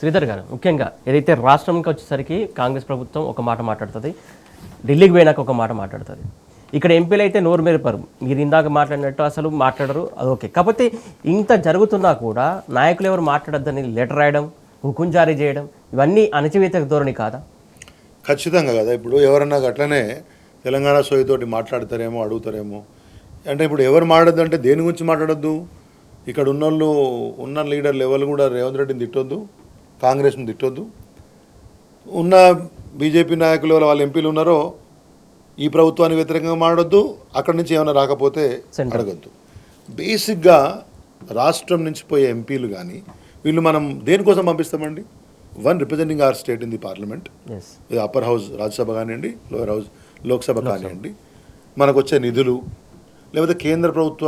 శ్రీధర్ గారు, ముఖ్యంగా ఏదైతే రాష్ట్రంకి వచ్చేసరికి కాంగ్రెస్ ప్రభుత్వం ఒక మాట మాట్లాడుతుంది, ఢిల్లీకి పోయినాక ఒక మాట మాట్లాడుతుంది. ఇక్కడ ఎంపీలు అయితే నోరు మెరుపరు, మీరు ఇందాక మాట్లాడినట్టు అసలు మాట్లాడరు, అది ఓకే. కాకపోతే ఇంత జరుగుతున్నా కూడా నాయకులు ఎవరు మాట్లాడొద్దని లెటర్ రాయడం, హుకుం జారీ చేయడం, ఇవన్నీ అణచివేత ధోరణి కాదా? ఖచ్చితంగా కదా. ఇప్పుడు ఎవరన్నా అట్లనే తెలంగాణ సోయితోటి మాట్లాడతారేమో, అడుగుతారేమో. అంటే ఇప్పుడు ఎవరు మాట్లాడద్దు అంటే దేని గురించి మాట్లాడద్దు? ఇక్కడ ఉన్న లీడర్లు ఎవరు కూడా రేవంత్ రెడ్డిని తిట్టొద్దు, కాంగ్రెస్ని తిట్టొద్దు. ఉన్న బీజేపీ నాయకులు వాళ్ళ ఎంపీలు ఉన్నారో ఈ ప్రభుత్వానికి వ్యతిరేకంగా మాట్లాడొద్దు, అక్కడి నుంచి ఏమైనా రాకపోతే అడగద్దు. బేసిక్గా రాష్ట్రం నుంచి పోయే ఎంపీలు కానీ వీళ్ళు మనం దేనికోసం పంపిస్తామండి? Representing our state in the parliament, ఇది అప్పర్ హౌస్ రాజ్యసభ కానివ్వండి, లోయర్ హౌస్ లోక్సభ కానివ్వండి, మనకు వచ్చే నిధులు లేకపోతే కేంద్ర ప్రభుత్వ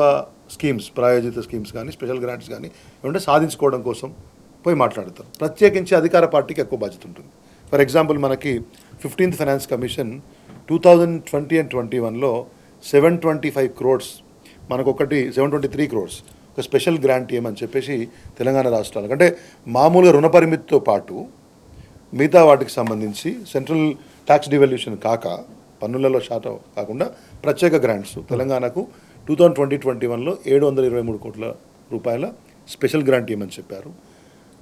స్కీమ్స్, ప్రాయోజిత స్కీమ్స్ కానీ స్పెషల్ గ్రాంట్స్ కానీ ఏమంటే సాధించుకోవడం కోసం పోయి మాట్లాడతారు. ప్రత్యేకించి అధికార పార్టీకి ఎక్కువ బాధ్యత ఉంటుంది. ఫర్ ఎగ్జాంపుల్ మనకి 15th finance commission 2020 and 21లో 725 crores, మనకొకటి 723 crores ఒక స్పెషల్ గ్రాంట్ ఏమని చెప్పేసి తెలంగాణ రాష్ట్రాలకు, అంటే మామూలుగా రుణ పరిమితితో పాటు మిగతా వాటికి సంబంధించి సెంట్రల్ ట్యాక్స్ డివల్యూషన్ కాక పన్నులలో శాతం కాకుండా ప్రత్యేక గ్రాంట్స్ తెలంగాణకు 2020-21లో 723 కోట్ల రూపాయల స్పెషల్ గ్రాంట్ ఇవ్వమని చెప్పారు.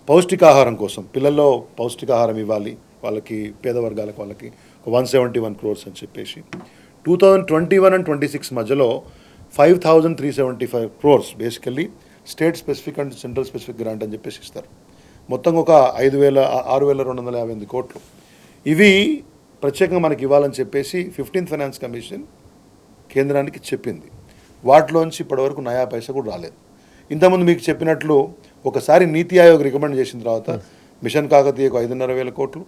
పౌష్టికాహారం కోసం, పిల్లల్లో పౌష్టికాహారం ఇవ్వాలి వాళ్ళకి, పేద వర్గాలకు వాళ్ళకి 171 crores అని చెప్పేసి 2021 and 26 మధ్యలో 5,375 crores basically state specific and central specific grant అని చెప్పేసి ఇస్తారు. మొత్తం ఒక 6,258 కోట్లు ఇవి ప్రత్యేకంగా మనకి ఇవ్వాలని చెప్పేసి 15th ఫైనాన్స్ కమిషన్ కేంద్రానికి చెప్పింది. వాటిలోంచి ఇప్పటివరకు నయా పైసా కూడా రాలేదు. ఇంతకుముందు మీకు చెప్పినట్లు ఒకసారి నీతి ఆయోగ్ రికమెండ్ చేసిన తర్వాత మిషన్ కాకతీయకు 5,500 కోట్లు,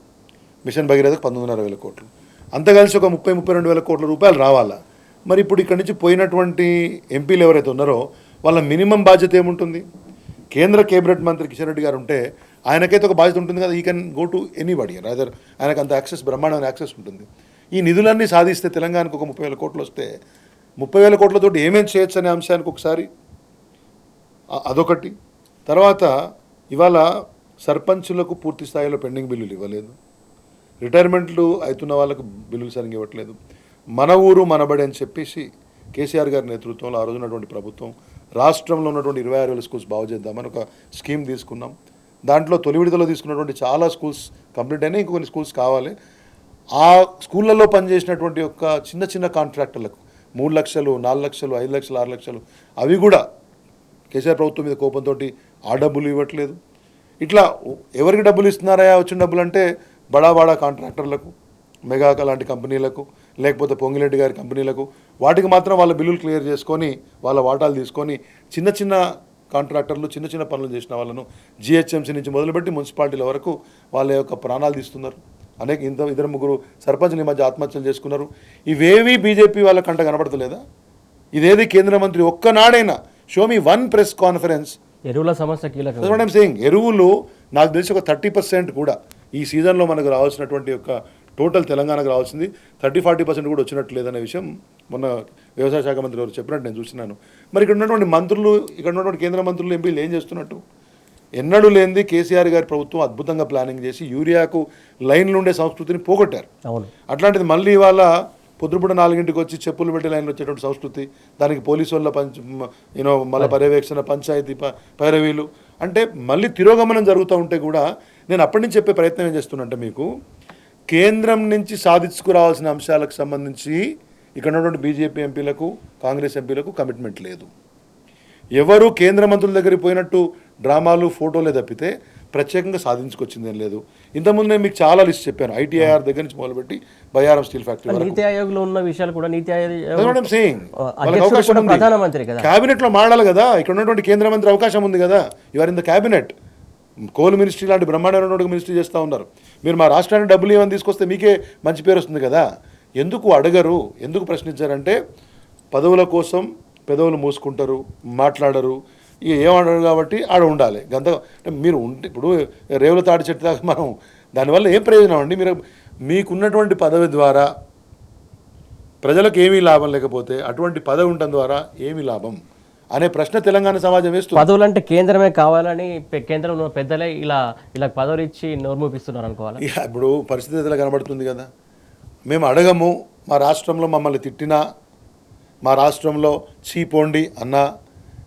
మిషన్ భగీరథకు 19,500 కోట్లు, అంత కలిసి ఒక 32,000 కోట్ల రూపాయలు రావాలా. మరి ఇప్పుడు ఇక్కడి నుంచి పోయినటువంటి ఎంపీలు ఎవరైతే ఉన్నారో వాళ్ళ మినిమం బాధ్యత ఏముంటుంది? కేంద్ర కేబినెట్ మంత్రి కిషన్ రెడ్డి గారు ఉంటే ఆయనకైతే ఒక బాధ్యత ఉంటుంది కదా, ఈ can go to anybody, rather ఆయనకు అంత యాక్సెస్, బ్రహ్మాండమైన యాక్సెస్ ఉంటుంది. ఈ నిధులన్నీ సాధిస్తే తెలంగాణకు ఒక 30,000 కోట్లు వస్తే 30,000 కోట్లతో ఏమేం చేయొచ్చు అనే అంశానికి ఒకసారి అదొకటి. తర్వాత ఇవాళ సర్పంచులకు పూర్తి స్థాయిలో పెండింగ్ బిల్లులు ఇవ్వలేదు, రిటైర్మెంట్లు అవుతున్న వాళ్ళకు బిల్లులు సరిగ్గా ఇవ్వట్లేదు. మన ఊరు మనబడి అని చెప్పేసి కేసీఆర్ గారి నేతృత్వంలో ఆ రోజు ఉన్నటువంటి ప్రభుత్వం రాష్ట్రంలో ఉన్నటువంటి 26,000 స్కూల్స్ బాగు చేద్దామని ఒక స్కీమ్ తీసుకున్నాం. దాంట్లో తొలి విడతలో తీసుకున్నటువంటి చాలా స్కూల్స్ కంప్లీట్ అయినాయి, ఇంకొన్ని స్కూల్స్ కావాలి. ఆ స్కూళ్ళల్లో పనిచేసినటువంటి యొక్క చిన్న చిన్న కాంట్రాక్టర్లకు 3 లక్షలు, 4 లక్షలు, 5 లక్షలు, 6 లక్షలు అవి కూడా కేసీఆర్ ప్రభుత్వం మీద కోపంతో ఆ డబ్బులు ఇవ్వట్లేదు. ఇట్లా ఎవరికి డబ్బులు ఇస్తున్నారా వచ్చిన డబ్బులు అంటే బడా కాంట్రాక్టర్లకు, మెగాకా లాంటి కంపెనీలకు, లేకపోతే పొంగిరెడ్డి గారి కంపెనీలకు, వాటికి మాత్రం వాళ్ళ బిల్లులు క్లియర్ చేసుకొని వాళ్ళ వాటాలు తీసుకొని చిన్న చిన్న కాంట్రాక్టర్లు చిన్న చిన్న పనులు చేసిన వాళ్ళను జిహెచ్ఎంసీ నుంచి మొదలుపెట్టి మున్సిపాలిటీల వరకు వాళ్ళ యొక్క ప్రాణాలు తీస్తున్నారు. అనేక ఇద్దరు ముగ్గురు సర్పంచ్లు ఈ మధ్య ఆత్మహత్యలు చేసుకున్నారు. ఇవేవి బీజేపీ వాళ్ళ కంట కనబడతలేదా? ఇదేది కేంద్ర మంత్రి ఒక్కనాడైనా షో మీ 1 ప్రెస్ కాన్ఫరెన్స్. ఎరువుల సమస్య కీలకం. ఎరువులు నాకు తెలిసి ఒక 30% కూడా ఈ సీజన్లో మనకు రావాల్సినటువంటి యొక్క టోటల్ తెలంగాణకు రావాల్సింది 30-40% కూడా వచ్చినట్టు లేదనే విషయం మొన్న వ్యవసాయ శాఖ మంత్రి గారు చెప్పినట్టు నేను చూసినాను. మరి ఇక్కడ ఉన్నటువంటి మంత్రులు, ఇక్కడ ఉన్నటువంటి కేంద్ర మంత్రులు, ఎంపీలు ఏం చేస్తున్నట్టు? ఎన్నడూ లేనిది కేసీఆర్ గారి ప్రభుత్వం అద్భుతంగా ప్లానింగ్ చేసి యూరియాకు లైన్లు ఉండే సంస్కృతిని పోగొట్టారు. అట్లాంటిది మళ్ళీ ఇవాళ పొద్దుపూట 4 వచ్చి చెప్పులు పెట్టి లైన్లు వచ్చేటువంటి సంస్కృతి, దానికి పోలీసు వాళ్ళ మళ్ళీ పర్యవేక్షణ, పంచాయతీ పైరవీలు అంటే మళ్ళీ తిరోగమనం జరుగుతూ ఉంటే కూడా నేను అప్పటి నుంచి చెప్పే ప్రయత్నం ఏం చేస్తున్నంటే, మీకు కేంద్రం నుంచి సాధించుకురావాల్సిన అంశాలకు సంబంధించి ఇక్కడ ఉన్నటువంటి బీజేపీ ఎంపీలకు, కాంగ్రెస్ ఎంపీలకు కమిట్మెంట్ లేదు. ఎవరు కేంద్ర మంత్రుల దగ్గరికి పోయినట్టు డ్రామాలు, ఫోటోలే తప్పితే ప్రత్యేకంగా సాధించుకొచ్చిందేం లేదు. ఇంతకుముందు నేను మీకు చాలా లిస్ట్ చెప్పాను, ఐటీఐఆర్ దగ్గర నుంచి మొదలుపెట్టి బయారం స్టీల్ ఫ్యాక్టరీ, నీతి ఆయోగ్లో ఉన్న విషయాలు కూడా నీతి క్యాబినెట్లో మాట్లాడాలి కదా. ఇక్కడ ఉన్నటువంటి కేంద్ర మంత్రి అవకాశం ఉంది కదా, your in the cabinet. Coal ministry లాంటి బ్రహ్మాండమైన మినిస్ట్రీ చేస్తూ ఉన్నారు. మీరు మా రాష్ట్రానికి డబ్బులు ఏమని తీసుకొస్తే మీకే మంచి పేరు వస్తుంది కదా. ఎందుకు అడగరు, ఎందుకు ప్రశ్నించారంటే పదవుల కోసం పెదవులు మూసుకుంటారు, మాట్లాడరు, ఇక ఏమడరు కాబట్టి ఆడ ఉండాలి. గంత మీరు ఉంటే ఇప్పుడు రేవుల తాడి చెట్టు దాకా మనం దానివల్ల ఏం ప్రయోజనం అండి? మీకున్నటువంటి పదవి ద్వారా ప్రజలకు ఏమీ లాభం లేకపోతే అటువంటి పదవి ఉండటం ద్వారా ఏమీ లాభం? అనే ప్రశ్న తెలంగాణ సమాజం వేస్తుంది. పదవులు అంటే కేంద్రమే కావాలని కేంద్రంలో పెద్దలే ఇలా పదవులు ఇచ్చి నోరు మూపిస్తున్నారు అనుకోవాలి. ఇక ఇప్పుడు పరిస్థితి ఎట్లా కనబడుతుంది కదా. మేము అడగము, మా రాష్ట్రంలో మమ్మల్ని తిట్టినా, మా రాష్ట్రంలో చీపోండి అన్నా,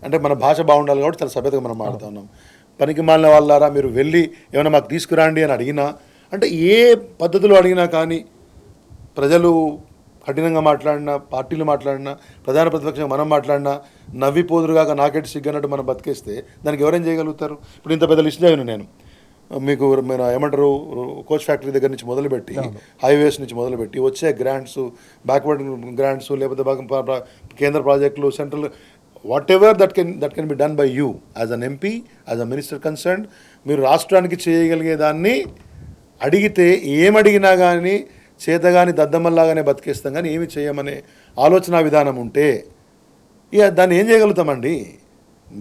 అంటే మన భాష బాగుండాలి కాబట్టి చాలా సభ్యతగా మనం మాడుతూ ఉన్నాం. పనికి మాలిన వాళ్ళారా మీరు వెళ్ళి ఏమైనా మాకు తీసుకురండి అని అడిగినా, అంటే ఏ పద్ధతిలో అడిగినా కానీ ప్రజలు కఠినంగా మాట్లాడినా, పార్టీలు మాట్లాడినా, ప్రధాన ప్రతిపక్షంగా మనం మాట్లాడినా నవ్విపోదురుగాక నాకెట్ సిగ్గన్నట్టు మనం బతికేస్తే దానికి ఎవరేం చేయగలుగుతారు? ఇప్పుడు ఇంత పెద్ద లిస్ట్ చదివాను నేను మీకు. మీరు ఏమంటారు, కోచ్ ఫ్యాక్టరీ దగ్గర నుంచి మొదలుపెట్టి హైవేస్ నుంచి మొదలుపెట్టి వచ్చే గ్రాంట్స్, బ్యాక్వర్డ్ గ్రాంట్స్, లేకపోతే కేంద్ర ప్రాజెక్టులు, central, what ever that can be done by you as an MP, as a minister concerned. మీరు రాష్ట్రానికి చేయగలిగేదాన్ని అడిగితే ఏమడిగినా కానీ చేతగాని దద్దమ్మల్లాగానే బతికేస్తాం, కానీ ఏమి చేయమనే ఆలోచన విధానం ఉంటే ఇక దాన్ని ఏం చేయగలుగుతామండి?